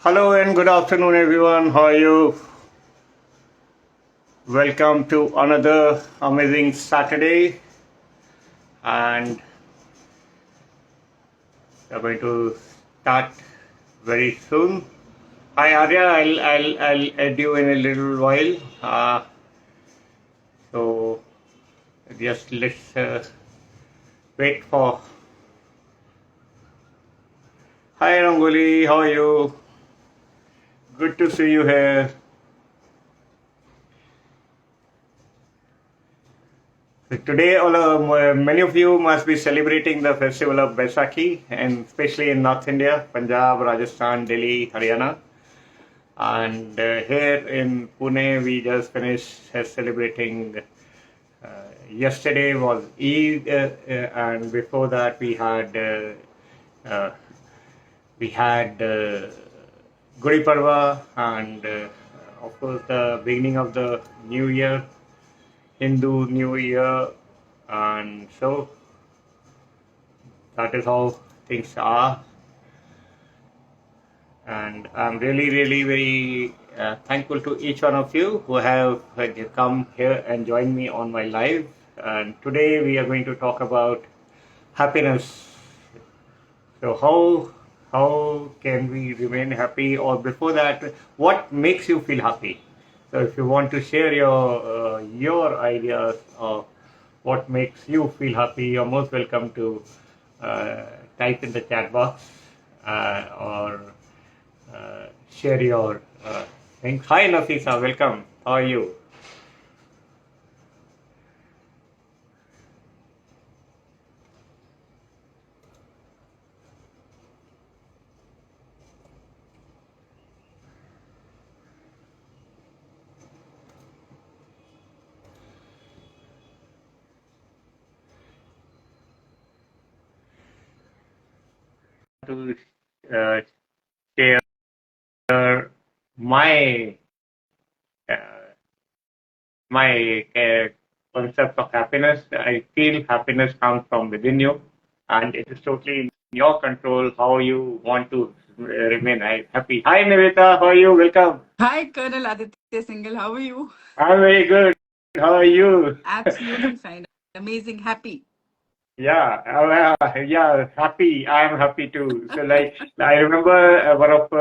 Hello and good afternoon, everyone. How are you? Welcome to another amazing Saturday, and we're going to start very soon. Hi, Arya. I'll add you in a little while. So just let's wait for. Hi, Rangoli. How are you? Good to see you here. Today, many of you must be celebrating the festival of Baisakhi, and especially in North India, Punjab, Rajasthan, Delhi, Haryana. And here in Pune, we just finished celebrating. Uh, Yesterday was Eid, and before that uh, we had Gudi Parva, and of course the beginning of the New Year, Hindu New Year, and so that is how things are. And I'm really, really very thankful to each one of you who have come here and joined me on my live. And today we are going to talk about happiness. So how can we remain happy? Or before that, what makes you feel happy? So if you want to share your ideas of what makes you feel happy, you're most welcome to uh, type in the chat box or share your things. Hi, Nafisa, welcome. How are you? To uh, share my uh, my concept of happiness. I feel happiness comes from within you, and it is totally in your control how you want to remain happy. Hi, Nivita. How are you? Welcome. Hi, Colonel Aditya Singhal. How are you? I'm very good. How are you? Absolutely fine. Amazing. Happy. Yeah, yeah, happy. I'm happy too. So, like, I remember one of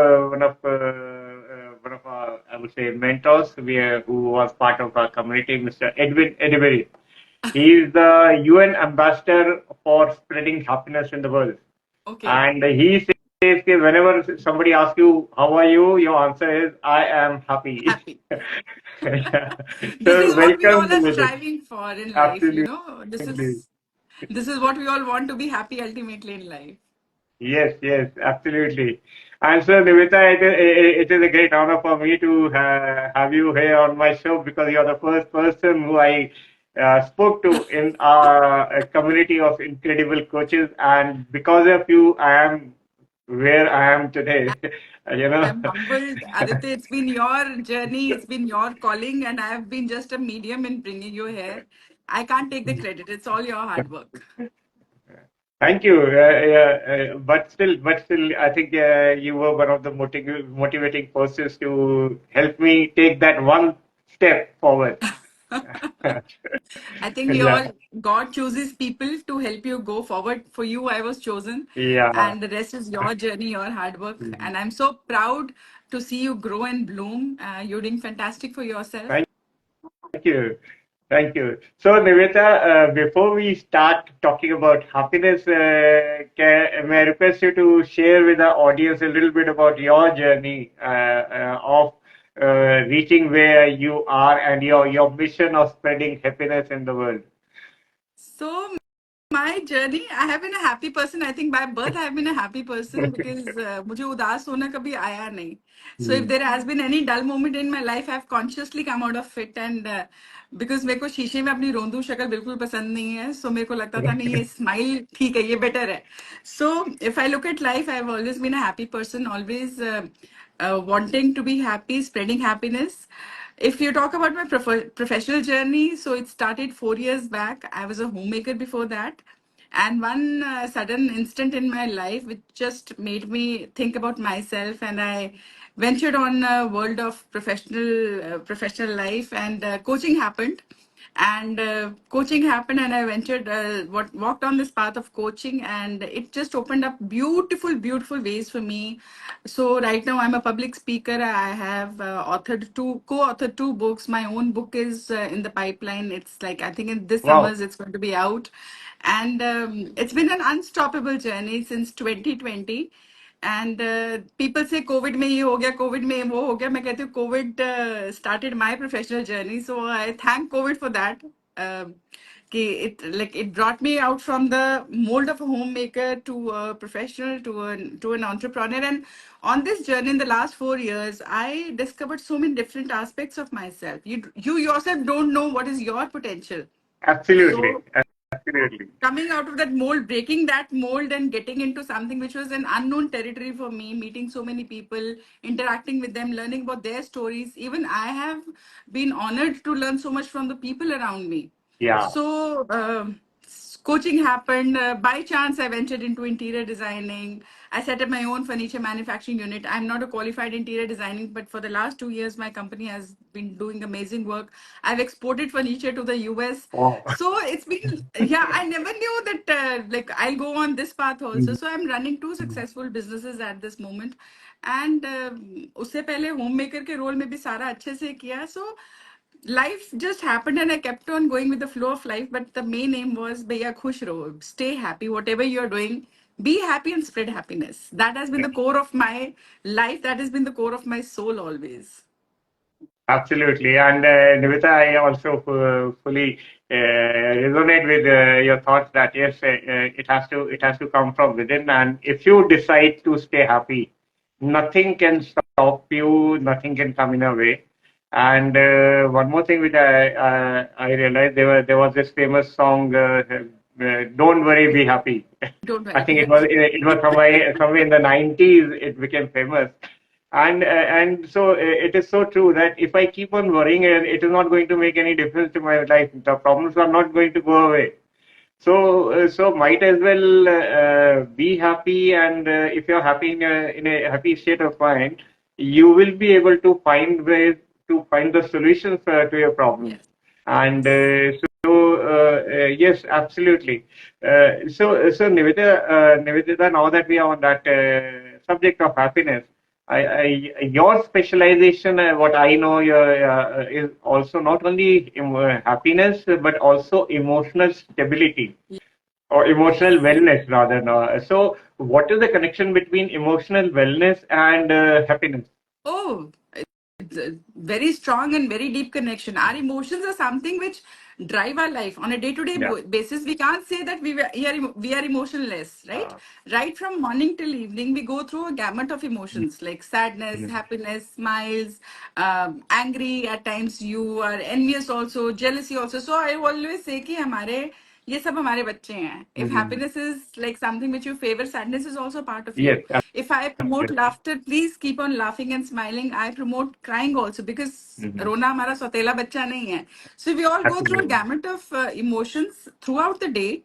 our, I would say, mentors, who was part of our community, Mr. Edwin Edbury. He is the UN ambassador for spreading happiness in the world, Okay. and he says that whenever somebody asks you how are you, your answer is I am happy. Happy. Yeah. This So, is what we all welcome are with it. striving for in life, you Absolutely. know. This is what we all want to be happy ultimately in life. Yes, yes, absolutely. And so, Nivita, it is a great honor for me to have you here on my show because you're the first person who I spoke to in our community of incredible coaches. And because of you, I am where I am today. You know. I'm humbled. Aditya, it's been your journey, it's been your calling, and I've been just a medium in bringing you here. I can't take the credit. It's all your hard work. Thank you. But still, I think you were one of the motivating forces to help me take that one step forward. I think we Yeah, all, God chooses people to help you go forward. For you, I was chosen, yeah. and the rest is your journey, your hard work. And I'm so proud to see you grow and bloom. You're doing fantastic for yourself. Thank you. Thank you. So, Nivita, before we start talking about happiness, may I request you to share with the audience a little bit about your journey of reaching where you are and your mission of spreading happiness in the world? So, my journey, I have been a happy person. I think by birth I have been a happy person because मुझे उदास होना कभी आया नहीं. So if Hmm. there has been any dull moment in my life, I've consciously come out of it. And because मेरे को शीशे में अपनी रोंदू शक्ल बिल्कुल पसंद नहीं है, so मेरे को लगता था नहीं ये smile ठीक है, ये better है. So if I look at life, I've always been a happy person, always wanting to be happy, spreading happiness. If you talk about my professional journey, so it started 4 years back. I was a homemaker before that. And one sudden instant in my life which just made me think about myself, and I ventured on a world of professional life, and coaching happened, and I ventured walked on this path of coaching, and it just opened up beautiful ways for me. So right now I'm a public speaker. I have co-authored two books. My own book is in the pipeline. It's like, I think in this Wow. summers it's going to be out. And it's been an unstoppable journey since 2020. And people say COVID में ये हो गया, COVID में वो हो गया. मैं कहती हूँ COVID started my professional journey, so I thank COVID for that. कि it brought me out from the mold of a homemaker to a professional, to an entrepreneur. And on this journey in the last 4 years, I discovered so many different aspects of myself. You yourself don't know what is your potential. Absolutely. So Absolutely. coming out of that mold, breaking that mold, and getting into something which was an unknown territory for me, meeting so many people, interacting with them, learning about their stories. Even I have been honored to learn so much from the people around me. Yeah. So, coaching happened. By chance, I ventured into interior designing. I set up my own furniture manufacturing unit. I'm not a qualified interior designing, but for the last 2 years, my company has been doing amazing work. I've exported furniture to the US. Wow. So it's been, yeah, I never knew that like I'll go on this path also. So I'm running two successful businesses at this moment. And उससे पहले homemaker के role में भी सारा अच्छे से किया. So life just happened, and I kept on going with the flow of life. But the main aim was, भैया खुश रहो, stay happy, whatever you're doing, be happy and spread happiness. That has been the core of my life. That has been the core of my soul always. Absolutely. And Nivita, I also fully resonate with your thoughts that yes, it has to come from within. And if you decide to stay happy, nothing can stop you, nothing can come in a way. And one more thing which I realized, there was this famous song, "Don't Worry, Be Happy." Don't I worry. think Yes. it was somewhere in the 90s it became famous. And so it is so true that if I keep on worrying, it is not going to make any difference to my life. The problems are not going to go away. So might as well be happy, and if you're happy in a happy state of mind, you will be able to find ways to find the solutions to your problems. Yes. And yes, absolutely. So Nivedita, now that we are on that subject of happiness, your specialization, what I know, is also not only happiness but also emotional stability or emotional wellness rather. No. So, what is the connection between emotional wellness and happiness? Oh, it's a very strong and very deep connection. Our emotions are something which drive our life on a day-to-day Yeah. basis. We can't say that we are emotionless, right? Right from morning till evening, we go through a gamut of emotions like sadness, happiness, smiles, angry. At times, you are envious also, jealousy also. So I always say कि हमारे ये सब हमारे बच्चे हैं. If happiness is like something which you favor, sadness is also part of Yes, you. If I promote laughter, please keep on laughing and smiling. I promote crying also, because रोना हमारा सौतेला बच्चा नहीं है. So we all go through a absolutely. gamut of emotions throughout the day.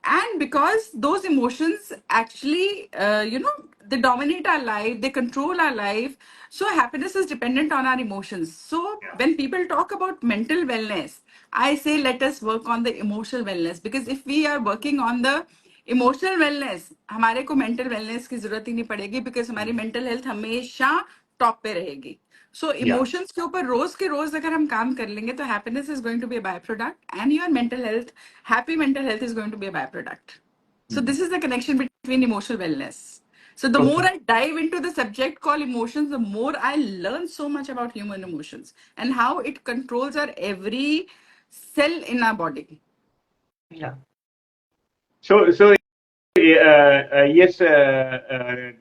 And because those emotions actually, they dominate our life, they control our life. So happiness is dependent on our emotions. So when people talk about mental wellness, I say let us work on the emotional wellness, because if we are working on the emotional wellness, हमारे को mental wellness की जरूरत ही नहीं पड़ेगी, because हमारी mental health हमेशा top पे रहेगी. सो इमोशंस के ऊपर रोज के रोज अगर हम काम कर लेंगे तो happiness is going to be a by product, and your mental health, happy mental health is going to be a by product. So this is the connection between emotional wellness. So the more I dive into the subject called emotions, the more I learn so much about human emotions and how it controls our every cell in our body. Yeah. So yes,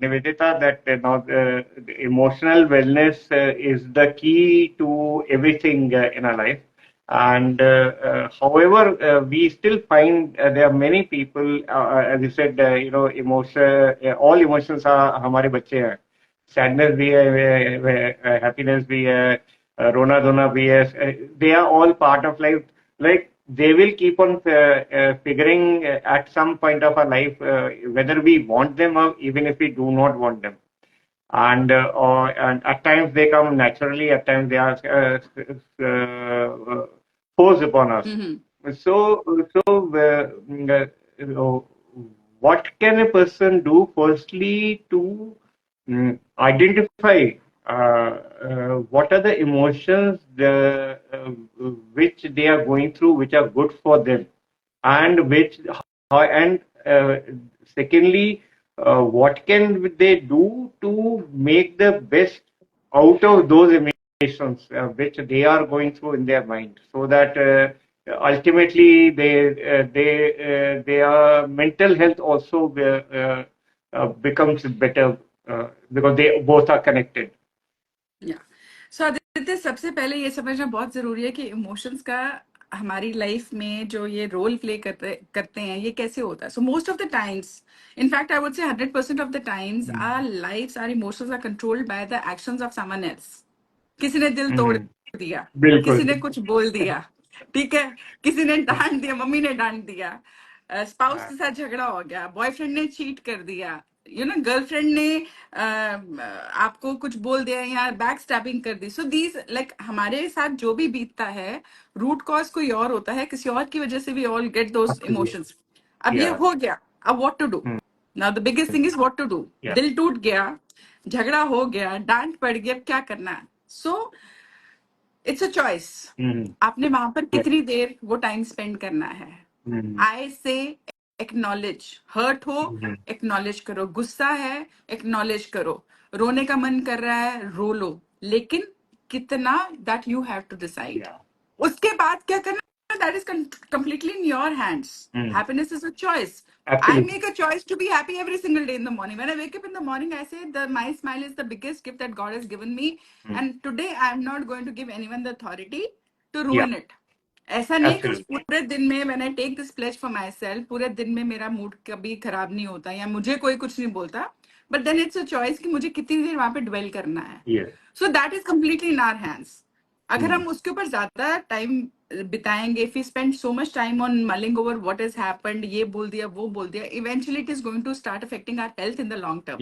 Nivedita, that now the emotional wellness is the key to everything in our life. And however, we still find there are many people, as you said, all emotions are हमारे बच्चे हैं. Sadness भी है, happiness भी है, रोना धोना भी है. They are all part of life. Like they will keep on figuring at some point of our life whether we want them or even if we do not want them. And at times they come naturally, at times they are forced upon us. Mm-hmm. So, what can a person do firstly to identify what are the emotions which they are going through, which are good for them, and and secondly, what can they do to make the best out of those emotions which they are going through in their mind, so that ultimately their mental health also becomes better because they both are connected. या सो आदित्य, सबसे पहले ये समझना बहुत जरूरी है कि emotions का हमारी लाइफ में जो ये रोल प्ले करते हैं, ये कैसे होता है. So most of the times, in fact I would say 100% of the times, our lives, our emotions are controlled by the actions of someone else. किसी ने दिल तोड़ दिया, किसी ने कुछ बोल दिया, ठीक है, किसी ने डांट दिया, मम्मी ने डांट दिया, स्पाउस के साथ झगड़ा हो गया, बॉयफ्रेंड ने चीट कर दिया, गर्लफ्रेंड ने आपको कुछ बोल दिया या बैक स्टैबिंग कर दी. सो दीज लाइक हमारे साथ जो भी बीतता है, रूट कॉज कोई और होता है, किसी और की वजह से we all get those emotions. अब ये हो गया, अब what to do now. The biggest thing is what to do. दिल टूट गया, झगड़ा हो गया, डांट पड़ गया, क्या करना है. So it's a choice. आपने वहां पर कितनी देर वो टाइम स्पेंड करना है. आई से एक्नॉलेज. हर्ट हो, एक्नॉलेज करो. गुस्सा है, एक्नॉलेज करो. रोने का मन कर रहा है, रो लो, लेकिन कितना, that you have to decide. उसके बाद क्या करना, that is completely in your hands. Happiness is a choice. Absolutely. I make a choice to be happy every single day in the morning. When I wake up in the morning, I say my smile is the biggest gift that God has given me. And today I am not going to give anyone the authority to ruin it. ऐसा नहीं कि पूरे दिन में when I take this pledge for myself, पूरे दिन में मेरा मूड कभी खराब नहीं होता या मुझे कोई कुछ नहीं बोलता. But then it's a choice कि मुझे कितनी देर वहां पे dwell करना है. So that is completely in our hands. अगर हम उसके ऊपर ज्यादा टाइम बिताएंगे, if we spend so much time on mulling over what has happened, ये बोल दिया, वो बोल दिया, eventually it is going to start affecting our health in the long term.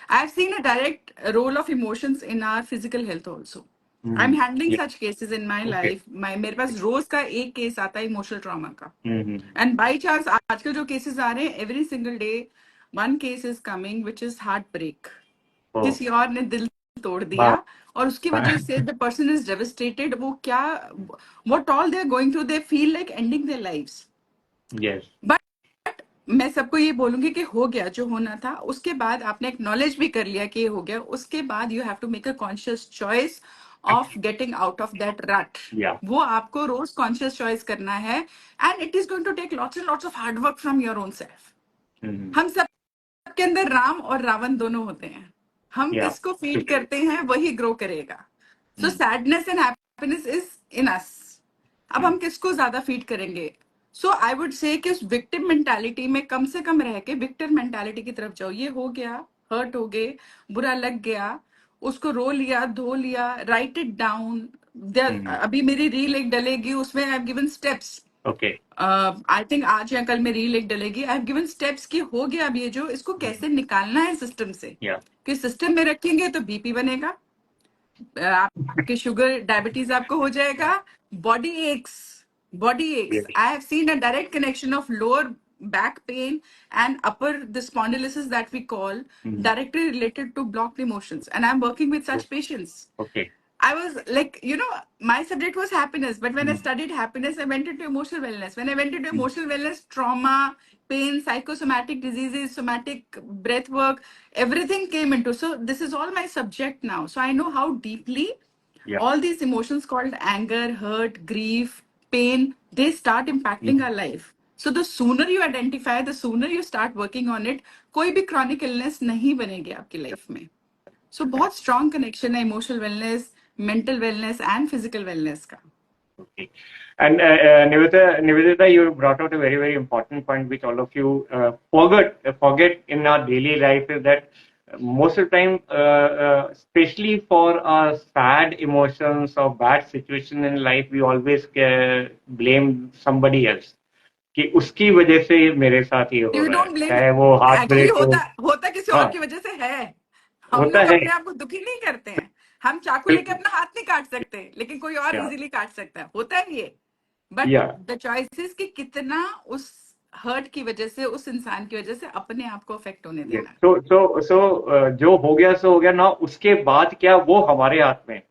I have seen a direct role of emotions in our physical health also. I'm handling such cases in my life. मेरे पास रोज का एक case आता है emotional trauma का. And by chance आजकल जो cases आ रहे हैं, every single day one case is coming which is heartbreak. किसी और ने दिल तोड़ दिया और उसकी वजह से the person is devastated. वो क्या, what all they are going through, they feel like ending their lives. But मैं सबको ये बोलूंगी कि हो गया जो होना था. उसके बाद आपने acknowledge भी कर लिया कि ये हो गया. उसके बाद you have to make a conscious choice of getting out of that rut. वो आपको रोज conscious choice करना है, and it is going to take lots and lots of hard work from your own self. हम सब के अंदर राम और रावण दोनों होते हैं. हम किसको फीड करते हैं वही ग्रो करेगा. So sadness and happiness is in us. अब हम किसको ज्यादा फीड करेंगे. सो आई वुड से कि उस विक्टिम मेंटालिटी में कम से कम रह के विक्टिम मेंटालिटी की तरफ जाओ. ये हो गया, हर्ट हो गए, बुरा लग गया, उसको रो लिया, धो लिया, राइट इट डाउन. अभी मेरी रील एक डलेगी, उसमें I have given steps. I think आज या कल में रील एक डलेगी. आई हैव गिवन स्टेप्स कि हो गया अब ये जो, इसको कैसे निकालना है सिस्टम से. कि सिस्टम में रखेंगे तो बीपी बनेगा, आपके शुगर डायबिटीज आपको हो जाएगा, body aches. I have seen a direct connection of lower back pain and upper the spondylosis that we call directly related to blocked emotions, and I'm working with such patients. I was like, my subject was happiness, but when I studied happiness, I went into emotional wellness. When I went into emotional wellness, trauma, pain, psychosomatic diseases, somatic breath work, everything came into. So this is all my subject now. So I know how deeply all these emotions called anger, hurt, grief, pain, they start impacting our life. So the sooner you identify, the sooner you start working on it, कोई भी chronic illness नहीं बनेगी आपकी life में. So बहुत strong connection है emotional wellness, mental wellness and physical wellness का. And Nivedita, you brought out a very, very important point which all of you forget in our daily life, is that most of the time, especially for sad emotions or bad situation in life, we always blame somebody else. कि उसकी वजह से मेरे साथ ये हो you रहा है, डोंट ब्लेम, चाहे वो हार्ट एक्चुअली ब्रेक हो। होता होता किसी और हाँ, की वजह से है। हम होता लोग है। अपने आप को दुखी नहीं करते हैं। हम चाकू लेके बिल्कुल। अपना हाथ नहीं काट सकते, लेकिन कोई और या इजीली काट सकता है, होता है ये। बट या द चॉइसेस कि कितना उस हर्ट की वजह से, उस इंसान की वजह से अपने आप को अफेक्ट होने देना है। सो जो हो गया सो हो गया ना, उसके बाद क्या वो हमारे हाथ में।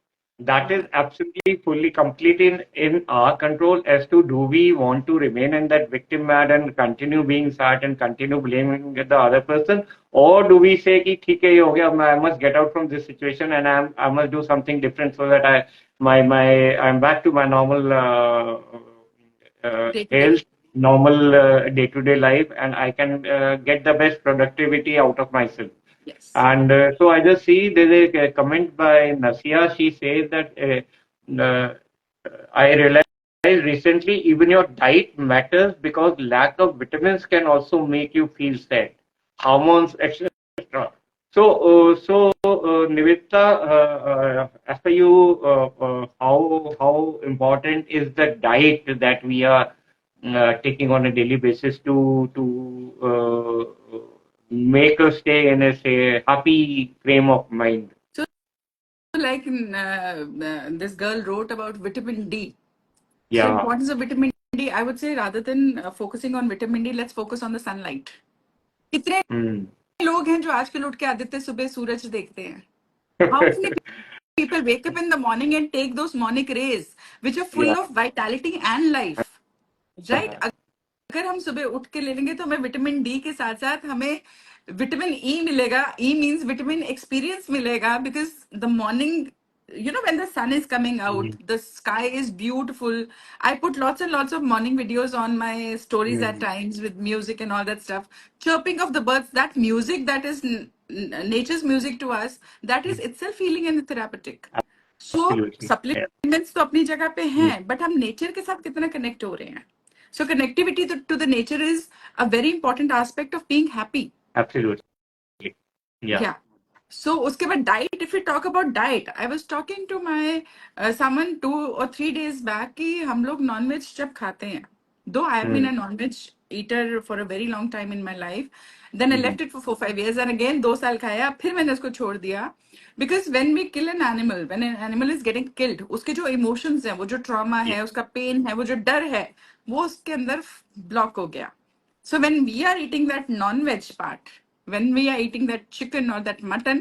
That is हाँ, absolutely fully complete in our control as to do we want to remain in that victim mode and continue being sad and continue blaming the other person, or do we say कि ठीक है ये हो गया, I must get out from this situation and I must do something different so that I'm back to my normal day to day. health, normal day-to-day life, and I can get the best productivity out of myself. Yes. And so I just see there's a comment by Nasia. She says that I realized recently even your diet matters because lack of vitamins can also make you feel sad, hormones, etc. Nivita, as per you, how important is the diet that we are taking on a daily basis to make us stay in a say happy frame of mind? So like this girl wrote about vitamin D. So Yeah. importance of vitamin D, I would say rather than focusing on vitamin D, let's focus on the sunlight. कितने Mm. लोग हैं जो आजकल उठ के आदित्य सुबह सूरज देखते हैं? How many people wake up in the morning and take those morning rays which are full Yeah. of vitality and life, right? Uh, अगर हम सुबह उठ के ले लेंगे तो हमें विटामिन डी के साथ साथ हमें विटामिन ई मिलेगा। ई मींस विटामिन एक्सपीरियंस मिलेगा, because the morning, you know, when the sun is coming out, mm, the sky is beautiful. I put lots and lots of morning videos on my stories at mm, times with music and all that stuff, chirping of the birds. That music, that is nature's music to us, that is mm. itself healing and therapeutic. So Absolutely. Yeah. supplements तो अपनी जगह पे Mm. हैं, but हम nature के साथ कितना connect हो रहे हैं? So connectivity to the nature is a very important aspect of being happy. Absolutely. Yeah. Yeah. So उसके बाद diet, if we talk about diet, I was talking to my someone 2 or 3 days back कि हम लोग non-veg जब खाते हैं, though I have been Mm. a non-veg eater for a very long time in my life, then I Mm. left it for 4-5 years and again 2 साल खाया, फिर मैंने उसको छोड़ दिया, because when we kill an animal, when an animal is getting killed, उसके जो emotions हैं, वो जो trauma Yeah. है, उसका pain है, वो जो डर है, वो उसके अंदर block हो गया. So when we are eating that non-veg part, when we are eating that chicken or that mutton,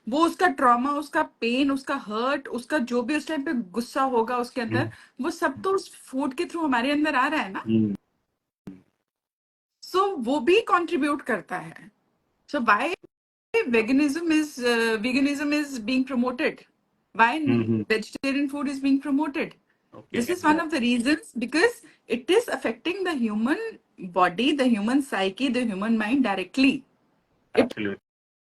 वो उसका ट्रॉमा, उसका पेन, उसका हर्ट, उसका जो भी उस टाइम पे गुस्सा होगा उसके अंदर, Mm. वो सब तो उस फूड के थ्रू हमारे अंदर आ रहा है ना. Mm. सो वो भी कंट्रीब्यूट करता है. So why veganism is being promoted? Why Mm-hmm. vegetarian food is being promoted? This Okay. is one of the reasons, because it is affecting the human body, the human psyche, the human mind directly. It Absolutely.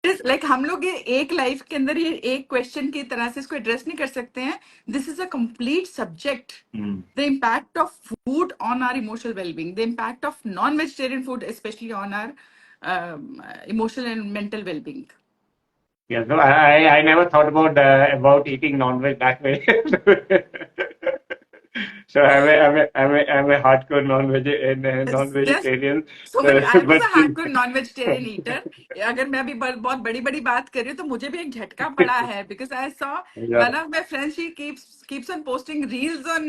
is like हम लोग ये एक life के अंदर ये एक question की तरह से इसको एड्रेस नहीं कर सकते हैं. This is a complete subject. Mm. The impact of food on our emotional well-being, the impact of non-vegetarian food especially on our emotional and mental well-being. Yeah, so I never thought about eating non-veg that way. So I'm a hardcore Yes. non-vegetarian. So So, I was but a hardcore non-vegetarian eater. अगर मैं अभी बहुत बड़ी बड़ी बात कर रही हूँ तो मुझे भी एक झटका पड़ा है, because I saw yeah. one of my friends, she keeps on posting reels on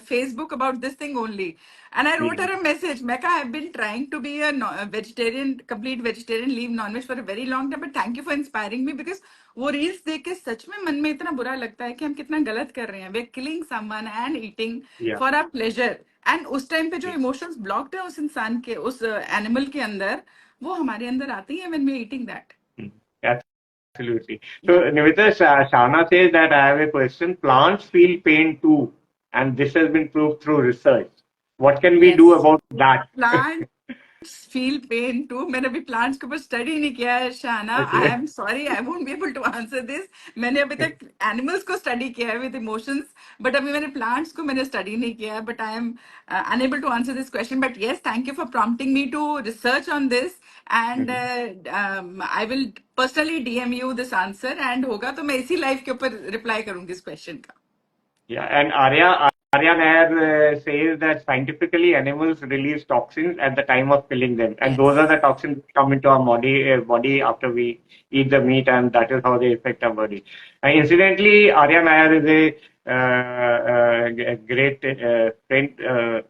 Facebook about this thing only, and I wrote her a message. मैं कहा I've been trying to be a vegetarian, complete vegetarian, leave non-veg for a very long time, but thank you for inspiring me, because वो reels देख के सच में मन में इतना बुरा लगता है कि हम कितना गलत कर रहे हैं. We're killing someone and eating Yeah. for our pleasure. And उस टाइम पे जो इमोशंस ब्लॉक्ड है उस इंसान के, उस एनिमल के अंदर, वो हमारे अंदर आती है when we are eating that. Absolutely. So, Nivita, Shana says that I have a question. Plants feel pain too, and this has been proved through research. What can we do Yes. about that? Plant feel pain too. मैंने अभी plants के ऊपर study नहीं किया है, Shana. I Okay. am sorry, I won't be able to answer this. मैंने अभी तक animals को study किया है with emotions, but अभी मैंने plants को मैंने study नहीं किया है. But I am unable to answer this question. But yes, thank you for prompting me to research on this, and I will personally DM you this answer. And होगा तो मैं इसी live के ऊपर reply करूँगी इस question का. Yeah, and Arya Nair says that scientifically animals release toxins at the time of killing them, and those are Yes. the toxins that come into our body after we eat the meat, and that is how they affect our body. And incidentally, Arya Nair is a great friend,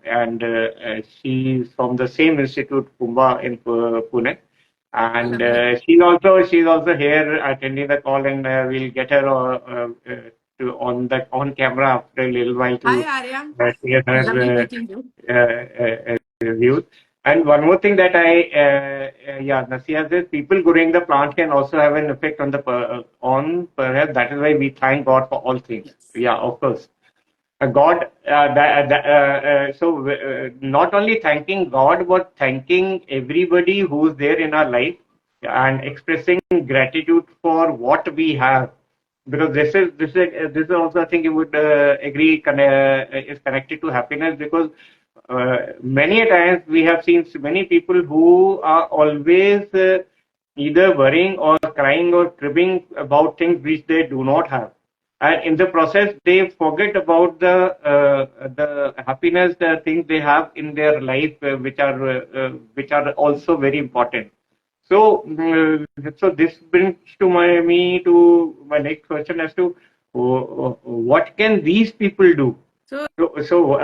and she's from the same institute, Kumbha in Pune. Oh, And lovely. she's also here attending the call, and we'll get her on camera after a little while Hi, to Arya. share Lovely her meeting you. views. And one more thing that Nasia says, people growing the plant can also have an effect on on perhaps that is why we thank God for all things. Yes. Yeah, of course. God, not only thanking God, but thanking everybody who's there in our life and expressing gratitude for what we have. Because this is also, I think you would agree, is connected to happiness, because many a times we have seen many people who are always either worrying or crying or cribbing about things which they do not have, and in the process they forget about the happiness, the things they have in their life, which are also very important. So this brings me to my next question as to what can these people do? So So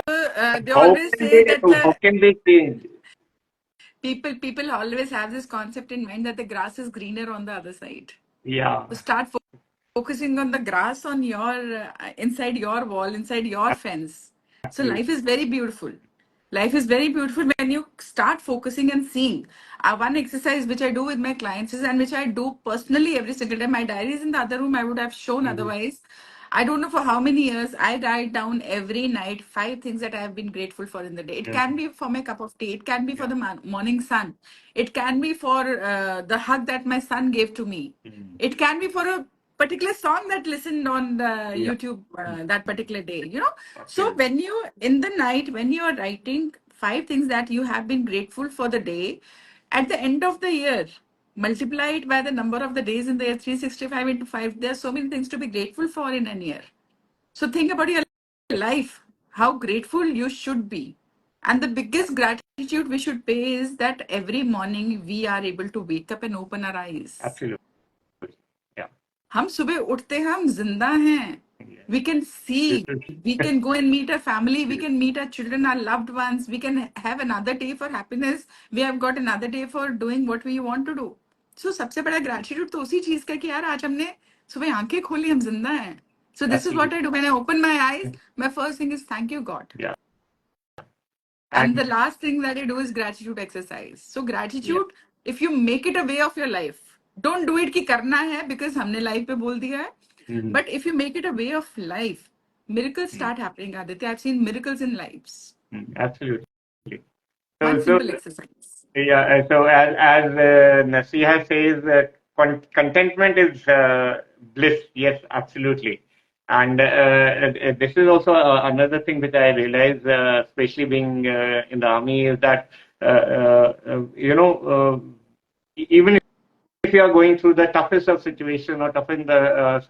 they always say that how can they change? people always have this concept in mind that the grass is greener on the other side. Yeah, So start focusing on the grass on your inside your wall, inside your fence. So life absolutely. is very beautiful. Life is very beautiful when you start focusing and seeing. One exercise which I do with my clients is, and which I do personally every single time. My diary is in the other room. I would have shown Mhm. otherwise. I don't know for how many years I write down every night 5 things that I have been grateful for in the day. It can Mhm. be for my cup of tea. It can be for Yeah. the morning sun. It can be for the hug that my son gave to me. Mhm. It can be for a particular song that listened on the Yeah. YouTube that particular day. You know, so Absolutely. when you in the night when you are writing 5 things that you have been grateful for the day, at the end of the year, multiply it by the number of the days in the year, 365 into 5. There are so many things to be grateful for in a year. So think about your life, how grateful you should be. And the biggest gratitude we should pay is that every morning we are able to wake up and open our eyes. Absolutely. Yeah. हम सुबह उठते हैं, हम जिंदा हैं. Yeah. We can This see, is we can go and meet our family, we can meet our children, our loved ones, we can have another day for happiness, we have got another day for doing what we want to do. So सबसे बड़ा gratitude तो उसी चीज का कि यार आज हमने सुबह आंखें खोली, हम जिंदा हैं. So this is what I absolutely. do when I open my eyes. My first thing is thank you God. Yeah. And the And last thing that I do is gratitude exercise. So yeah. gratitude, if you make it a way of your life, don't do it कि करना है because हमने life पे बोल दिया है. Mhm. But if you make it a way of life, miracles start happening, Aditya. I've seen miracles in lives. Absolutely. One So simple exercise. yeah. So as Nasiha says, contentment is bliss. Yes, absolutely. And this is also another thing which I realize, especially being in the army, is that even if you are going through the toughest of situation or toughest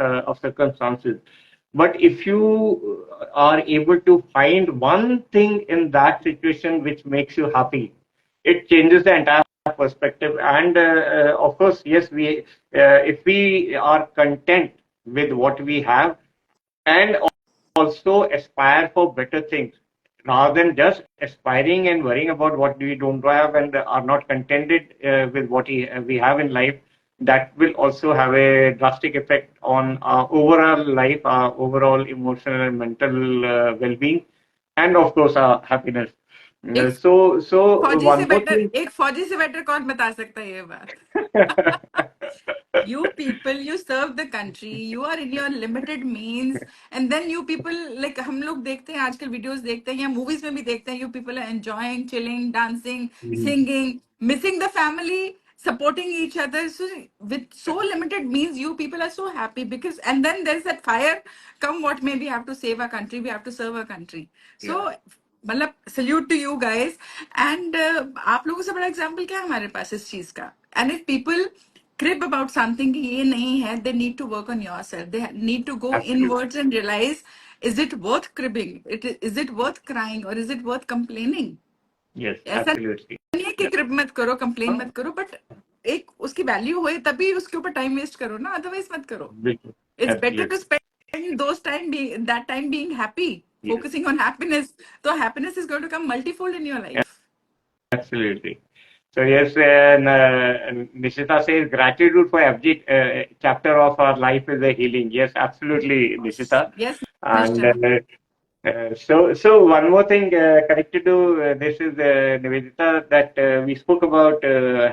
of circumstances, but if you are able to find one thing in that situation which makes you happy, it changes the entire perspective. And of course, yes, we if we are content with what we have, and also aspire for better things rather than just aspiring and worrying about what we don't have and are not contented with what we have in life, that will also have a drastic effect on our overall life, our overall emotional and mental well-being, and of course our happiness. एक So फौजी से one more better thing. एक फौजी से better कौन बता सकता है ये बात. You people, you serve the country, you are in your limited means, and then you people, like हम लोग देखते हैं आजकल वीडियोस देखते हैं या मूवीज में भी देखते हैं, you people are enjoying, chilling, dancing, Mhm. singing, missing the family, supporting each other. So with so limited means, you people are so happy because, and then there's that fire, come what may, we have to save our country, we have to serve our country. So Yeah, मतलब salute to you guys and आप लोगों से बड़ा example क्या है हमारे पास इस चीज का. And if people crib about something कि ये नहीं है, they need to work on yourself, they need to go absolutely. inwards and realize, is it worth cribbing, is it worth crying, or is it worth complaining. Yes, ऐसा absolutely. नहीं है कि crib मत करो, कंप्लेन हाँ, मत करो, but एक उसकी वैल्यू होए तभी उसके ऊपर टाइम वेस्ट करो ना, अदरवाइज मत करो. बिल्कुल, It's better to absolutely. spend that time being happy, Yes, focusing on happiness. So happiness is going to come multifold in your life. absolutely. So yes, Nishita says gratitude for every chapter of our life is a healing. Yes, absolutely, Nishita. Yes, And Nishta. so one more thing connected to this is Nivedita, that we spoke about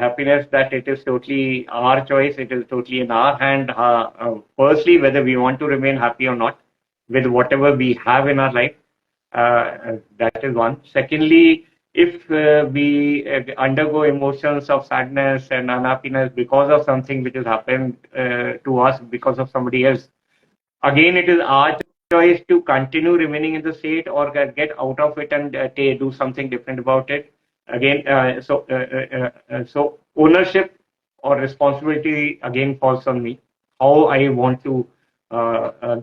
happiness, that it is totally our choice, it is totally in our hand. Firstly, whether we want to remain happy or not with whatever we have in our life. That is one. Secondly, if we undergo emotions of sadness and unhappiness because of something which has happened to us because of somebody else, again, it is our choice to continue remaining in the state or get out of it and do something different about it. Again, so ownership or responsibility again falls on me. How I want to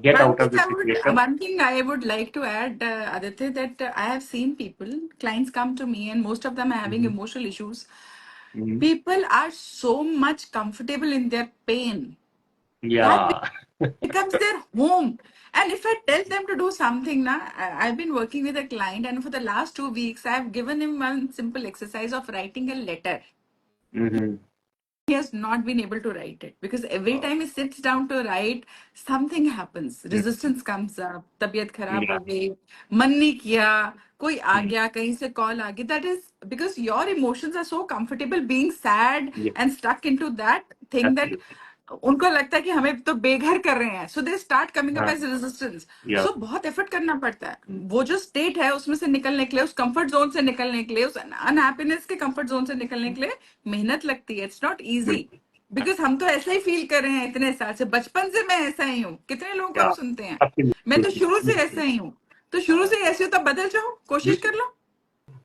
get out of the situation. One thing I would like to add, Aditya, that I have seen people, clients come to me, and most of them are having Mhm. emotional issues. Mhm. People are so much comfortable in their pain. That Yeah. becomes their home. And if I tell them to do something, I've been working with a client, and for the last 2 weeks, I've given him one simple exercise of writing a letter. Mhm. He has not been able to write it because every time he sits down to write, something happens. Resistance comes up, तबीयत खराब Yeah. हो गई, मन नहीं किया, कोई आ Mhm. गया, कहीं से कॉल आ गई. That is because your emotions are so comfortable being sad Yeah. and stuck into that thing that Absolutely. उनको लगता है कि हमें तो बेघर कर रहे हैं. So they start coming up हाँ. as resistance. Yeah. So बहुत एफर्ट करना पड़ता है. वो जो स्टेट है उसमें से निकलने के लिए, उस कंफर्ट जोन से निकलने के लिए, उस अनहैप्पीनेस के कंफर्ट जोन से निकलने के लिए मेहनत लगती है. इट्स नॉट इजी बिल्कुल. बिकॉज हम तो ऐसा ही फील कर रहे हैं इतने साल से. बचपन से मैं ऐसा ही हूँ. कितने लोगों को आप Yeah. सुनते हैं, मैं तो शुरू से Absolutely. ऐसा ही हूँ. तो शुरू से ऐसे हो तब बदल जाओ, कोशिश कर लो.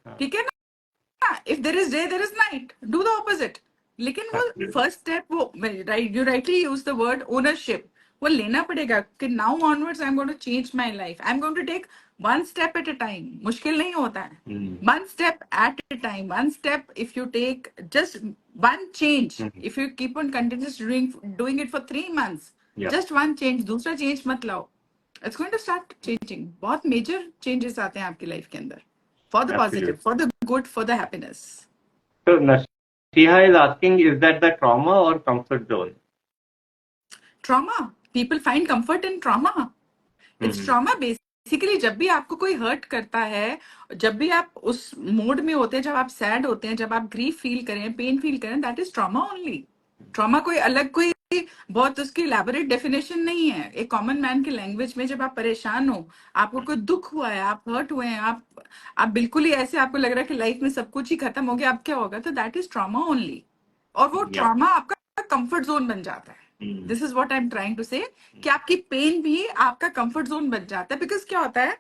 हाँ. ठीक है ना. If there is day there is night, do the opposite. लेकिन वो Absolutely. फर्स्ट स्टेप, वो right, you rightly use the word ownership, वो लेना पड़ेगा कि now onwards I am going to change my life. I am going to take one step at a time. मुश्किल नहीं होता है. Mhm. One step at a time, one step. If you take just one change, Mhm. if you keep on continuously doing it for 3 months, Yeah. just one change, दूसरा change मत लाओ, it's going to start changing. बहुत major changes आते हैं आपकी life के अंदर, for the Absolutely. positive, for the good, for the happiness. So Nasiha is asking, is that the trauma or comfort zone? Trauma, people find comfort in trauma. It's Mhm. trauma basically. जब भी आपको कोई hurt करता है, जब भी आप उस मोड में होते हैं, जब आप सैड होते हैं, जब आप ग्रीफ फील करें, पेन फील करें, that is trauma only. Trauma कोई अलग, कोई बहुत उसकी इलैबोरेट डेफिनेशन नहीं है. एक कॉमन मैन की लैंग्वेज में, जब आप परेशान हो, आपको कोई दुख हुआ है, आप हर्ट हुए हैं, आप बिल्कुल ही ऐसे, आपको लग रहा है कि लाइफ में सब कुछ ही खत्म हो गया, अब क्या होगा, तो दैट इज ट्रॉमा ओनली. और वो Yeah. ट्रॉमा आपका कंफर्ट जोन बन जाता है. Mhm. This is what I am trying to say, कि आपकी पेन भी आपका कंफर्ट जोन बन जाता है. बिकॉज क्या होता है,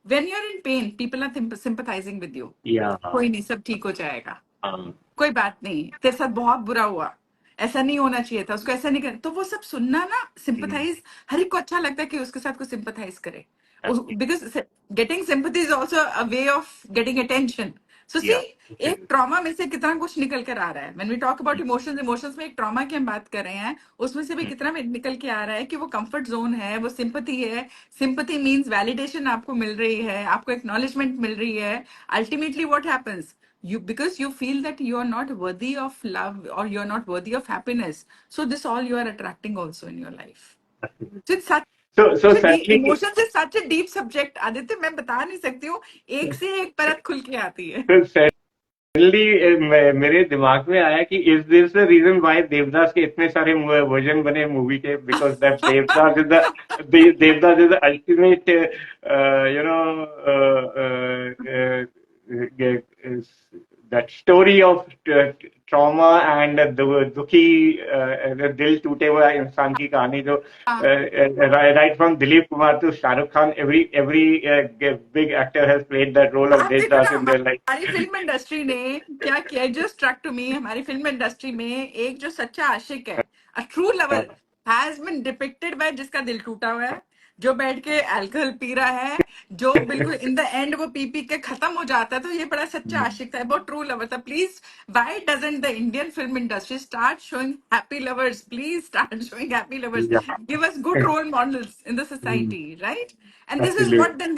when you are in pain, people are sympathising with you. Yeah. कोई नहीं, सब ठीक हो जाएगा, Um, कोई बात नहीं, तेरे साथ बहुत बुरा हुआ, ऐसा नहीं होना चाहिए था, उसको ऐसा नहीं कर. तो वो सब सुनना ना, mhm. सिंपथाइज, हर एक को अच्छा लगता है कि उसके साथ कोई सिंपथाइज करे. Absolutely. Because getting sympathy is also a way of getting attention. So see, Yeah. एक Absolutely. ट्रॉमा में से कितना कुछ निकल कर आ रहा है. When we talk about emotions, emotions में एक ट्रॉमा की हम बात कर रहे हैं, उसमें से भी कितना निकल के आ रहा है कि वो कंफर्ट जोन है, वो सिंपथी है. सिंपथी मींस वैलिडेशन आपको मिल रही है, आपको एक्नॉलेजमेंट मिल रही है. Ultimately what happens, you, because you feel that you are not worthy of love, or you are not worthy of happiness, so this all you are attracting also in your life. Absolutely. So it's such So a deep, sadly, emotions is such a deep subject, Aditya, मैं बता नहीं सकती हूँ. एक से एक परत खुल के आती है. so मेरे दिमाग में आया कि is this the reason why Devdas के इतने सारे वर्जन बने मूवी के, because that Devdas is the ultimate you know that story of trauma and दुखी दिल टूटे हुए इंसान की कहानी जो right from Dilip Kumar to Shah Rukh Khan, every big actor has played that role of आप देखो Devdas ना, in their life. हमारी फिल्म इंडस्ट्री ने क्या किया, जो स्ट्रक टू मी, हमारी फिल्म इंडस्ट्री में एक जो सच्चा आशिक है, a true lover has been depicted by, जिसका दिल टूटा हुआ है, जो बैठ के अल्कोहल पी रहा है, जो बिल्कुल इन द एंड वो पी पी के खत्म हो जाता है, तो ये बड़ा सच्चा आशिक था, बहुत ट्रू लवर था. Please, why doesn't the Indian film industry start showing happy lovers? Please start showing happy lovers. Yeah. Give us good role models in the society, right? And this is Absolutely. what then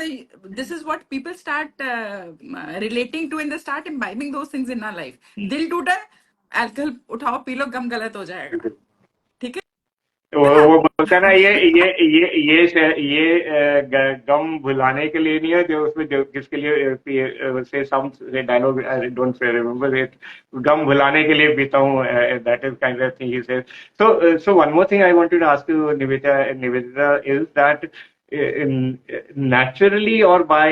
this is what people start relating to, and they start imbibing those things in our life. दिल टूटा है, alcohol उठाओ P low, गम गलत हो जाएगा. ठीक है ना? वो बोलता है ना, ये गम भुलाने के लिए नहीं है, जो उसमें जो किसके लिए से some dialogue I don't remember it, गम भुलाने के लिए पीता हूँ, that is kind of thing he said. So one more thing I wanted to ask you, Nivedita, is that naturally or by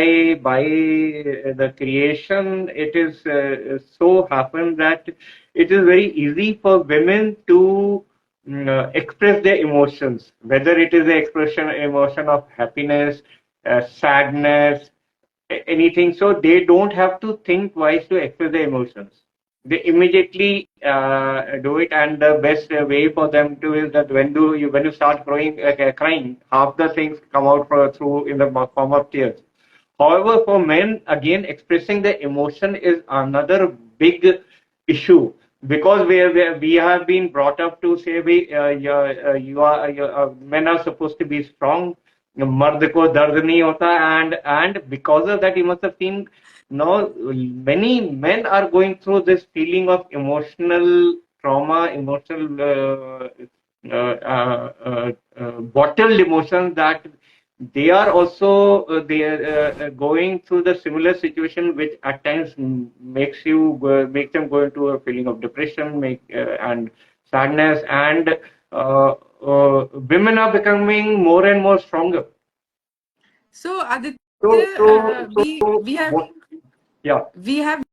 the creation, it is so happened that it is very easy for women to express their emotions, whether it is the emotion of happiness, sadness, anything. So they don't have to think twice to express their emotions. They immediately do it, and the best way for them to is that when you start crying, half the things come out through in the form of tears. However, for men, again, expressing the emotion is another big issue, because we have been brought up to say men are supposed to be strong, मर्द को दर्द नहीं होता, and because of that you must have seen now many men are going through this feeling of emotional trauma, emotional bottled emotions, that they are also they are going through the similar situation, which at times make them go into a feeling of depression, and sadness, and women are becoming more and more stronger. So Aditya, So we have yeah. we have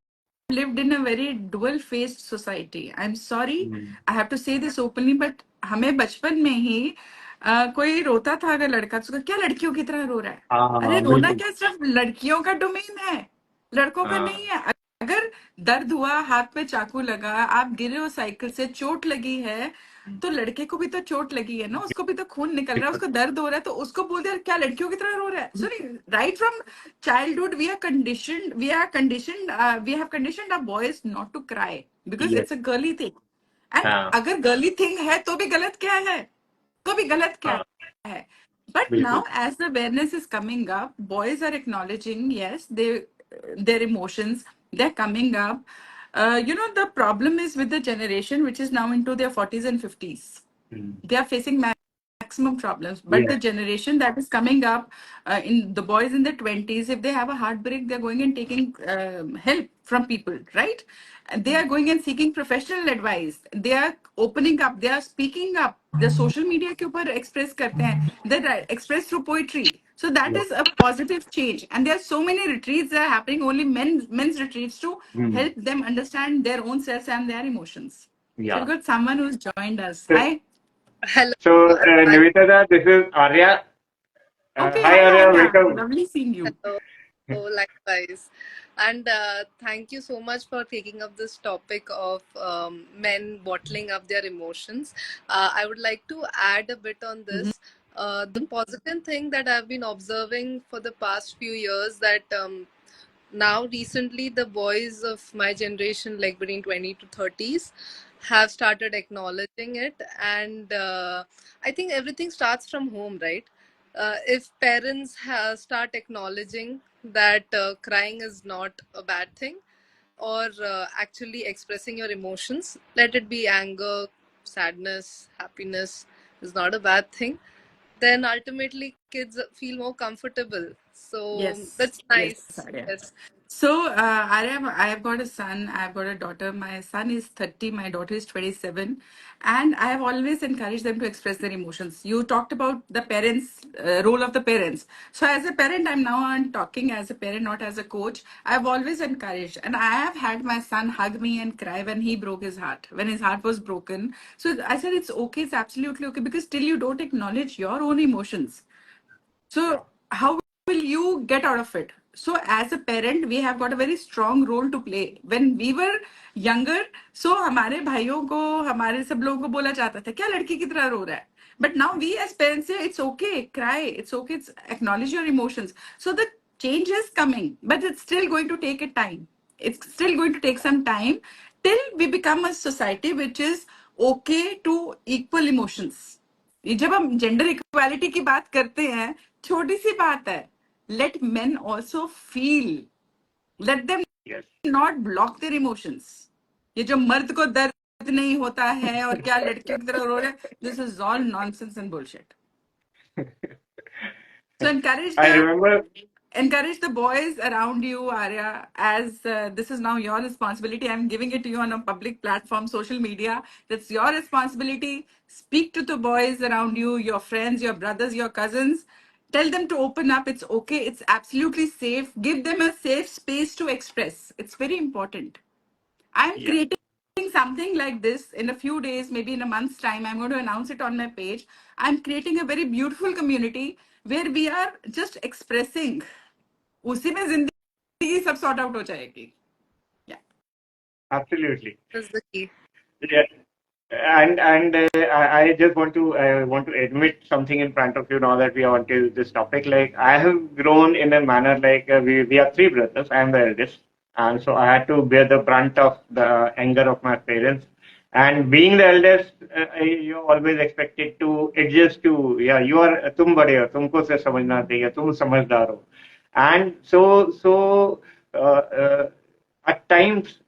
lived in a very dual-faced society. I'm sorry, I have to say this openly, but हमें बचपन में ही कोई रोता था अगर लड़का, तो क्या लड़कियों की तरह रो रहा है? अरे रोना बिल्कुल. क्या सिर्फ लड़कियों का डोमेन है, लड़कों का नहीं है. अगर दर्द हुआ, हाथ पे चाकू लगा, आप गिरे हो साइकिल से, चोट लगी है, तो लड़के को भी तो चोट लगी है ना, उसको भी तो खून निकल रहा है, उसको दर्द हो रहा है, तो उसको बोल दे क्या लड़कियों की तरह रो रहा है? Sorry, right from childhood we have conditioned our boys not to cry because Yes. it's a girly thing. And अगर girly thing है तो भी गलत क्या है? तो भी गलत क्या है? But बिल्कुल. now as the awareness is coming up, boys are acknowledging, yes, their emotions, they're coming up. The problem is with the generation which is now into their 40s and 50s. They are facing maximum problems, but the generation that is coming up, in the boys in the 20s, if they have a heartbreak, they're going and taking help from people, right? And they are going and seeking professional advice, they are opening up, they are speaking up, the social media के ऊपर express करते हैं, they express through poetry. So that is a positive change, and there are so many retreats that are happening, only men's retreats, to help them understand their own selves and their emotions. So we've got someone who's joined us. Hi. Hello. So Nivedita, this is Arya. Okay, Hi hi Arya, Arya. welcome. Lovely seeing you. Hello. Likewise. And thank you so much for taking up this topic of men bottling up their emotions. I would like to add a bit on this. The positive thing that I've been observing for the past few years, that now recently the boys of my generation, like between 20 to 30s, have started acknowledging it. And I think everything starts from home, right? If parents start acknowledging that crying is not a bad thing, or actually expressing your emotions, let it be anger, sadness, happiness, is not a bad thing, then ultimately kids feel more comfortable. So Yes, that's yes, nice. Arya. Yes. So, Arya, I have got a son, I have got a daughter. My son is 30, my daughter is 27, and I have always encouraged them to express their emotions. You talked about the parents, role of the parents. So, as a parent, I'm now on talking as a parent, not as a coach. I've always encouraged, and I have had my son hug me and cry when he broke his heart, when his heart was broken. So, I said, it's okay, it's absolutely okay, because till you don't acknowledge your own emotions, so how will you get out of it? So as a parent, we have got a very strong role to play. When we were younger, so हमारे भाइयों को हमारे सब लोगों को बोला जाता था क्या लड़की की तरह रो रहा है. But now we as parents say it's okay, cry, it's okay, it's acknowledge your emotions. So the change is coming, but it's still going to take a time. It's still going to take some time till we become a society which is okay to equal emotions. ये जब हम gender equality की बात करते हैं, छोटी सी बात है. Let men also feel, let them Yes. Not block their emotions. ये जो मर्द को दर्द नहीं होता है और क्या लड़कियों की तरह रो रहे हैं, this is all nonsense and bullshit. So I remember. encourage the boys around you, Arya, as this is now your responsibility. I'm giving it to you on a public platform, social media. That's your responsibility. Speak to the boys around you, your friends, your brothers, your cousins. Tell them to open up. It's okay. It's absolutely safe. Give them a safe space to express. It's very important. I'm Yeah. creating something like this in a few days, maybe in a month's time. I'm going to announce it on my page. I'm creating a very beautiful community where we are just expressing. उसी में जिंदगी सब sort out हो जाएगी. Yeah. Absolutely. That's the key. Yeah. And I just want to admit something in front of you now that we are onto this topic. Like I have grown in a manner like we are three brothers. I am the eldest, and so I had to bear the brunt of the anger of my parents. And being the eldest, you're always expected to adjust to. Yeah, you are तुम बड़े हो, तुमको से समझना चाहिए, तुम समझदार हो. And so at times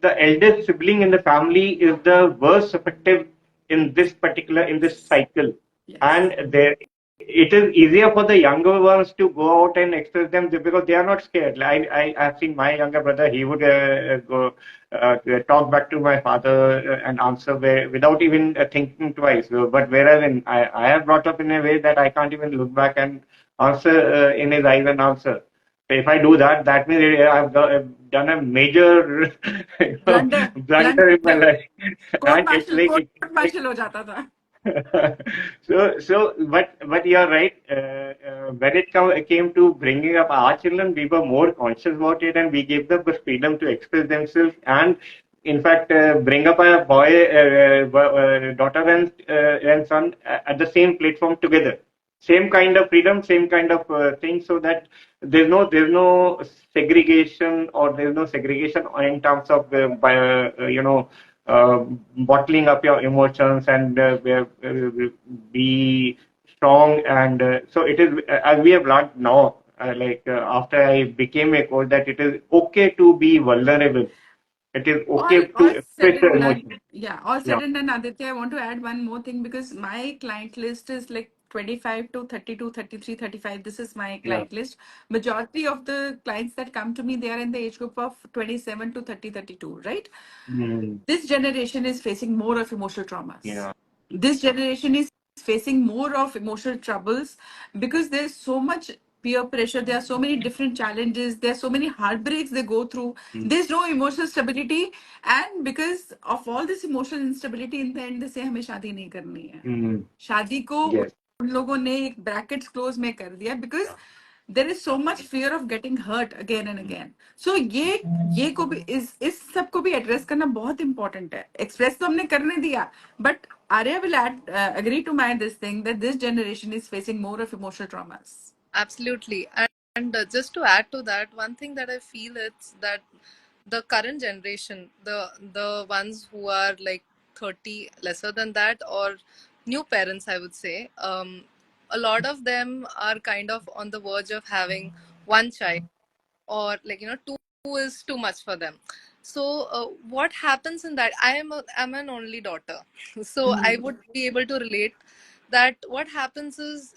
the eldest sibling in the family is the worst affected in this cycle. Yes. And there it is easier for the younger ones to go out and express them because they are not scared. I've seen my younger brother, he would go talk back to my father and answer without even thinking twice. But whereas I have brought up in a way that I can't even look back and answer in his eyes and answer. If I do that, that means I've done a major blunder in my life. And it's like court martial हो जाता था. but you're right. When it came to bringing up our children, we were more conscious about it, and we gave them the freedom to express themselves. And in fact, bring up a daughter and son at the same platform together. Same kind of freedom, same kind of thing, so that there's no segregation or there's no segregation in terms of uh, bottling up your emotions and be strong. And so it is, as we have learned now, after I became a coach, that it is okay to be vulnerable. It is okay to All express said your and done. emotions. Yeah, all Yeah, said and done, Aditya, I want to add one more thing because my client list is like 25 to 32, 33, 35. This is my yeah. client list. Majority of the clients that come to me, they are in the age group of 27 to 30, 32, right? Mm, This generation is facing more of emotional traumas. yeah. This generation is facing more of emotional troubles because there's so much peer pressure. There are so many different challenges. There are so many heartbreaks they go through. Mm, There's no emotional stability. And because of all this emotional instability, in the end, they say हमें शादी नहीं करनी है. mm, शादी को yes. उन लोगों ने एक ब्रैकेट्स क्लोज में कर दिया because there is so much fear of getting hurt again and again. So ये को भी इस सब को भी एड्रेस करना बहुत इंपॉर्टेंट है. एक्सप्रेस तो हमने करने दिया, but Arya will agree to my this thing that this generation is facing more of emotional traumas. Absolutely. And just to add to that, one thing that I feel is that the current generation, the ones who are like 30, lesser than that, or new parents, I would say, a lot of them are kind of on the verge of having one child, or like two is too much for them. So what happens in that, I'm an only daughter, so I would be able to relate that what happens is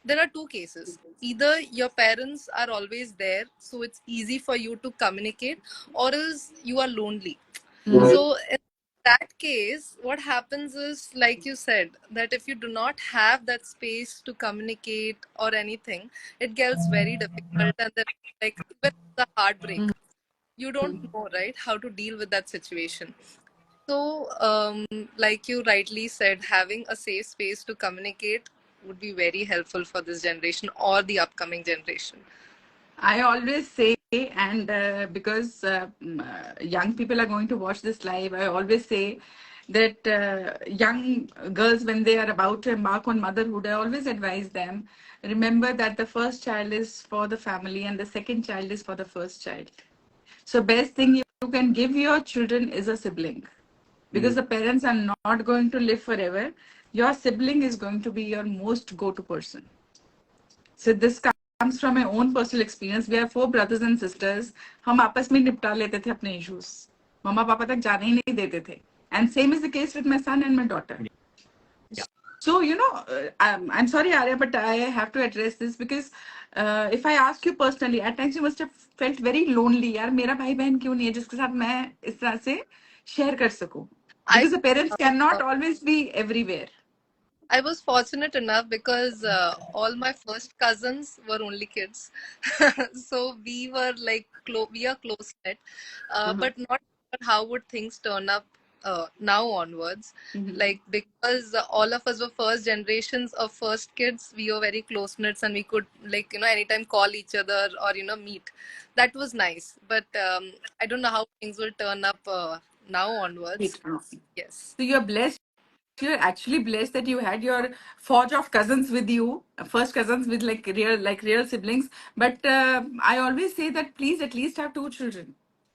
there are two cases. Either your parents are always there, so it's easy for you to communicate, or else you are lonely. So in that case, what happens is, like you said, that if you do not have that space to communicate or anything, it gets very difficult, and then like even the heartbreak, you don't know, right, how to deal with that situation. So, like you rightly said, having a safe space to communicate would be very helpful for this generation or the upcoming generation. I always say, and because young people are going to watch this live, I always say that young girls, when they are about to embark on motherhood, I always advise them, remember that the first child is for the family and the second child is for the first child. So best thing you can give your children is a sibling, because the parents are not going to live forever. Your sibling is going to be your most go-to person. So this comes from my own personal experience. We have 4 brothers and sisters. हम आपस में निपटा लेते थे अपने issues. मम्मा पापा तक जाने ही नहीं देते थे. And same is the case with my son and my daughter. So, I'm sorry, Arya, but I have to address this because if I ask you personally, at times you must have felt very lonely. यार मेरा भाई बहन क्यों नहीं है जिसके साथ मैं इस तरह से share कर सकूं? Because the parents cannot always be everywhere. I was fortunate enough because all my first cousins were only kids, so we were like we are close knit, but not sure how would things turn up now onwards. Like because all of us were first generations of first kids, we were very close knit and we could like anytime call each other or meet. That was nice, but I don't know how things will turn up now onwards. Yes. So you're blessed. You're actually blessed that you had your forge of cousins with you, first cousins with like real siblings. But I always say that please at least have 2 children.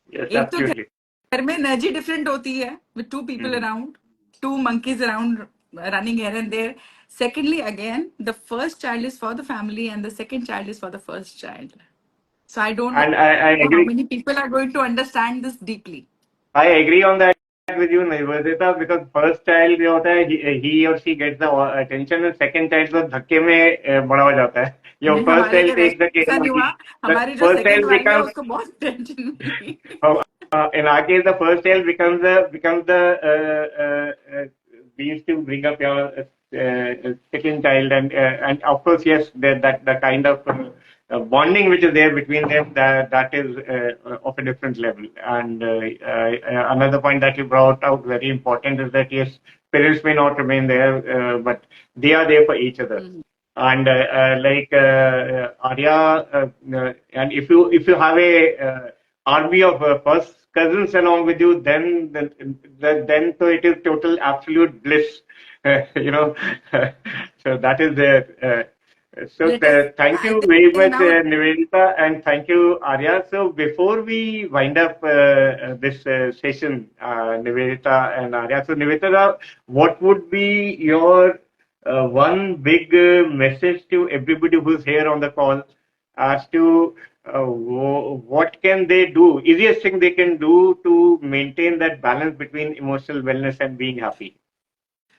Yes, एक तो absolutely. घर में energy different होती है with 2 people around, 2 monkeys around running here and there. Secondly, again, the first child is for the family and the second child is for the first child. So I don't And know I how agree. many people are going to understand this deeply. I agree on that with you, Nivedita, because first child जो होता है he or she gets the attention and second child तो धक्के में बड़ा हो जाता है. Your नहीं, first हमारे child घर takes the care ऐसा of नहीं हुआ. the हमारी जो first सेकंड child वाइफ है becomes उसको बहुत टेंशन मिली. in our case the first child becomes the we used to bring up your second child and of course yes that the kind of bonding which is there between them that is of a different level. And another point that you brought out very important is that yes, parents may not remain there but they are there for each other. And like Arya, and if you have a army of first cousins along with you, then so it is total absolute bliss, so that is there. So Let us, thank I you very think much, now, Nivedita, and thank you, Arya. So before we wind up this session, Nivedita and Arya, so Nivedita, what would be your one big message to everybody who's here on the call as to what can they do, easiest thing they can do to maintain that balance between emotional wellness and being happy?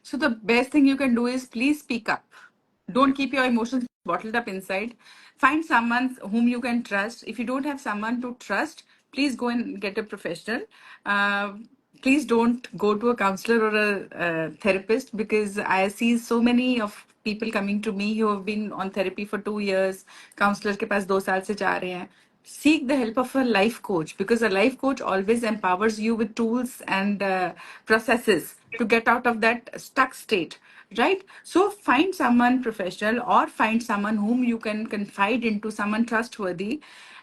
so the best thing you can do is please speak up. Don't keep your emotions bottled up inside. Find someone whom you can trust. If you don't have someone to trust, please go and get a professional. Uh, Please don't go to a counselor or a therapist, because I see so many of people coming to me who have been on therapy for 2 years. Counselor के पास 2 साल से जा रहे हैं. Seek the help of a life coach, because a life coach always empowers you with tools and processes to get out of that stuck state, right? So find someone professional or find someone whom you can confide into, someone trustworthy.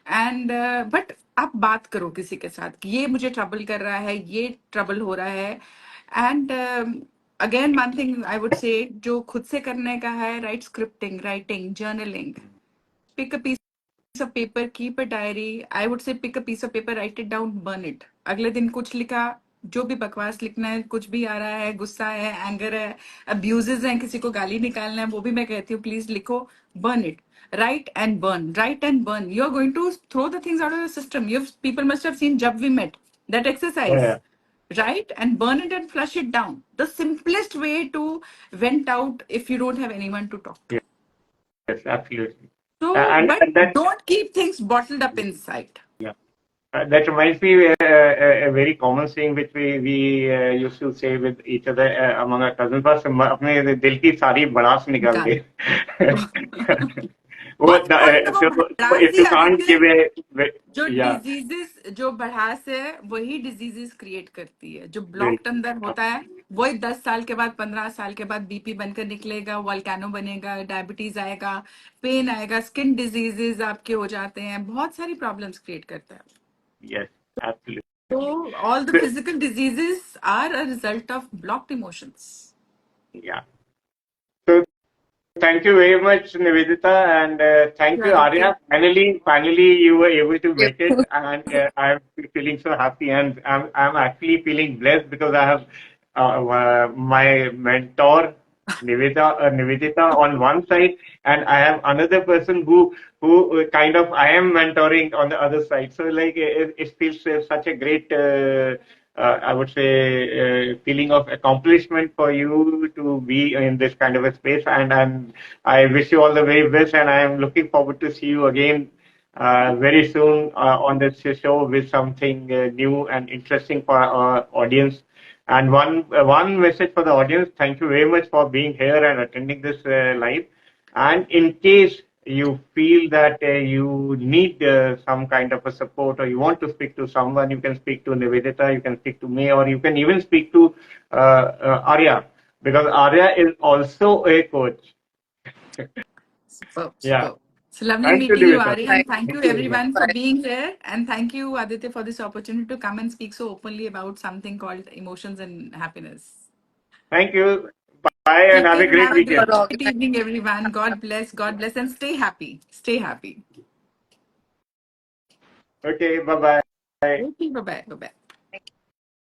And but आप बात करो किसी के साथ कि ये मुझे trouble कर रहा है, ये ट्रबल हो रहा है. And again one thing I would से, जो खुद से करने का है, right, scripting, writing, journaling. Pick a piece of paper, keep a diary. I would say pick a piece of paper, write it down, burn it. अगले दिन कुछ लिखा, जो भी बकवास लिखना है, कुछ भी आ रहा है, गुस्सा है, एंगर है, अब्यूजेस हैं, किसी को गाली निकालना है, वो भी मैं कहती हूँ प्लीज लिखो, burn it. Write and burn, write and burn. You're going to throw the things out of the system. People must have seen Jab We Met, that exercise. Yeah. Write and burn it and flush it down. The simplest way to vent out if you don't have anyone to talk to. Yes, absolutely. So, And but that don't keep things bottled up inside. yeah. That reminds me a very common saying which we used to say with each other among our cousins was अपने दिल की सारी भड़ास निकाल निकाल दे. What's the point of a So भड़ास if he you can't Aditya? give a जो yeah, diseases जो भड़ास है वही डिजीजेस क्रिएट करती है. जो ब्लॉक्ड बिल्कुल. अंदर होता है वही 10 साल के बाद 15 साल के बाद बीपी बनकर निकलेगा, वोल्केनो बनेगा, डायबिटीज आएगा, पेन आएगा, स्किन डिजीजेस आपके हो जाते हैं, बहुत सारी प्रॉब्लम्स क्रिएट करता है. Yes, absolutely. So all the So, physical diseases are a result of blocked emotions. yeah. So thank you very much, Nivedita, and thank you, Aditya. Arya. Finally, you were able to Thank make it, you. and I'm feeling so happy, and I'm actually feeling blessed because I have my mentor, Nivedita on one side, and I have another person who kind of I am mentoring on the other side. So like it feels such a great. I would say feeling of accomplishment for you to be in this kind of a space, and I wish you all the very best, and I am looking forward to see you again very soon on this show with something new and interesting for our audience. And one message for the audience: thank you very much for being here and attending this live. And in case you feel that you need some kind of a support or you want to speak to someone, you can speak to Nivedita, you can speak to me, or you can even speak to Arya, because Arya is also a coach. Superb, Yeah. superb. So lovely Thank you, meeting you, Nivedita. Ari, Bye. and thank you Thank you very much. everyone for Bye. being here. And thank you, Aditya, for this opportunity to come and speak so openly about something called emotions and happiness. Thank you. Bye and Take have care a and great have a For weekend. great organizing. evening, everyone. God bless, and stay happy. Stay happy. Okay, bye bye. Okay, bye bye. Bye bye.